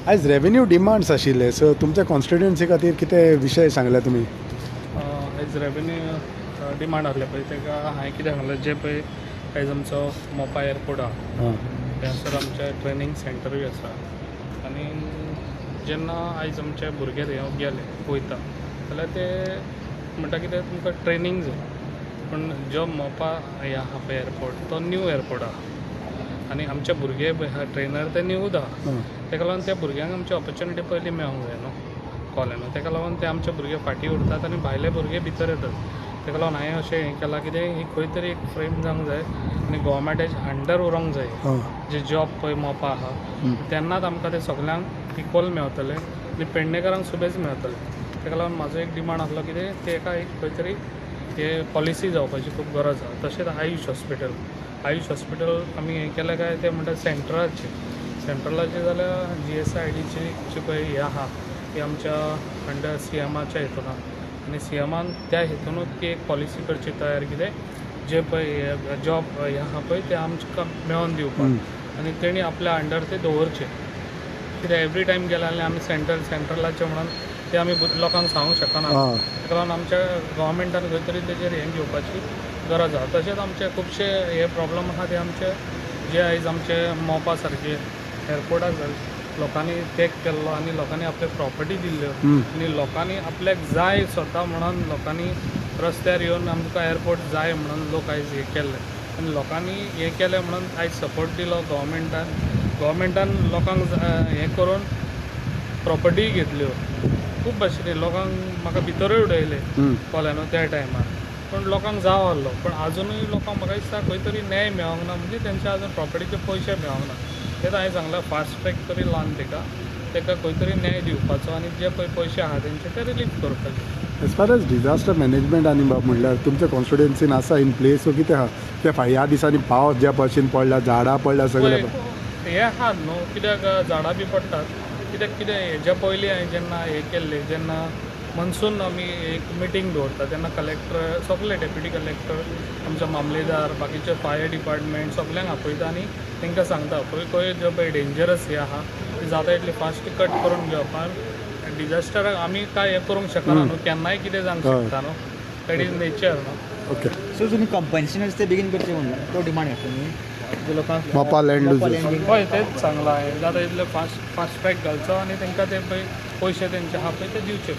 आज revenue demands आशिल्ले, so तुमच्या कॉन्स्टिट्युएन्सी खातीर कितें विशय सांगला तुमी? आयज रेवेन्यू डिमांड आहले पळय तेका हांवें कितें सांगलें जे पळय आयज आमचो मोपा एअरपोर्ट आहा हां थंयसर आमचे ट्रेनींग सेंटरूय आसा आनी जेन्ना आयज आमचे भुरगे थंय गेले वयता जाल्यार ते म्हणटा कितें तुमकां ट्रेनींग जाय पूण जो मोपा हे आहा पळय एअरपोर्ट तो न्यू एअरपोर्ट आहा आनी आमचे भुरगे पळय आहा ट्रेनर ते न्यूच आहा तेका लागून त्या भुरग्यांक आमची ऑपॉर्च्युनिटी पयलीं मेळोंक जाय न्हू कॉलेजांत तेका लागून ते आमचे भुरगे फाटीं उरतात आनी भायले भुरगे भितर येतात तेका लागून हांवें अशें हें केलां कितें ही खंय तरी एक फ्रेम जावंक जाय आनी गोवोरमेंटाच्या अंडर उरोंक जाय जे जॉब पळय मोपा आहा तेन्नाच आमकां ते सगल्यांक इक्वल मेळटले आनी पेडणेकारांक सुबेज मेळटले तेका लागून म्हाजो एक डिमांड आसलो कितें तेका एक खंय तरी हे पॉलिसी जावपाची खूब गरज आहा तशेंच आयुश हॉस्पिटल आमी हें केलें काय ते म्हणटा सेंट्रलाचे जाल्यार GSIDची जी पळय हें आहा ती आमच्या अंडर CMच्या हितून आहा आनी CMन त्या हितूनूच ती एक पॉलिसी करची तयार कितें जे पळय जॉब हे आहा पळय ते आमकां मेळोन दिवपाक आनी तेणी आपल्या अंडर ते दवरचे कित्याक एवरी टायम गेले जाल्यार आमी सेंट्रलाचे म्हणून ते आमी लोकांक सांगूंक शकना ताका लागून आमच्या गोवोरमेंटान खंय तरी तेजेर हें घेवपाची गरज आहा तशेंच आमचे खुबशे हे प्रॉब्लम आहा ते आमचे जे आयज आमचे मोपा सारके एअरपोर्ट आसा लोकांनी तेग केल्लो आनी लोकांनी आपले प्रॉपर्टी दिल्ल्यो आनी लोकांनी आपल्याक जाय स्वता म्हणून लोकांनी रस्त्यार येवन आमकां एअरपोर्ट जाय म्हणून लोक आयज हे केल्ले आनी लोकांनी हें केलें म्हणून आयज सपोर्ट दिलो गोवोरमेंटान लोकांक हें करून प्रॉपर्टी घेतल्यो खूब भाशेन लोकांक म्हाका भितरूय उडयले कॉलेनो त्या टायमार पूण लोकांक जाव आहलो पूण आजुनूय लोकांक म्हाका दिसता खंय तरी न्याय मेळोंक ना म्हणजे तेंचे आजून प्रॉपर्टीचे पयशे मेळोंक ना तें हांवें सांगलां फास्ट ट्रॅक तरी लावन तेका खंय तरी न्याय दिवपाचो आनी जे पळय पयशे आहा तेंचे ते रिलीफ करपाचे. As far as disaster management आनी म्हणल्यार तुमच्या कॉन्स्टिट्युएन्सीन आसा इन प्लेस सो कितें आहा ते ह्या दिसांनी पावस ज्या भशेन पडला झाडां पडल्या सगळें हें आहा न्हू कित्याक झाडां बी पडटात कित्याक कितें हेज्या पयलीं हांवें जेन्ना हें केल्लें जेन्ना मनसून आमी एक मिटींग दवरता तेन्ना कलेक्टर सगळे डेप्युटी कलेक्टर आमचे मामलेदार बाकीचे फायर डिपार्टमेंट सगल्यांक आपयता आनी तांकां सांगता खंय जो पळय डेंजरस हें आहा ती जाता तितली फास्ट कट करून घेवपाक डिजास्टराक आमी काय हें करूंक शकना न्हू केन्नाय कितें जावंक शकता न्हू दॅट इज नेचर न्हू. ओके सो तुम्ही कंपन्सेशन ते बेगीन करचे म्हणून तो डिमांड येतो तुम्ही जे लोकांक मोपा लँड हय तेच सांगलां हांवें जाता तितले फास्ट ट्रॅक घालचो आनी तांकां ते पळय पयशे तेंचे आहा पळय ते दिवचे.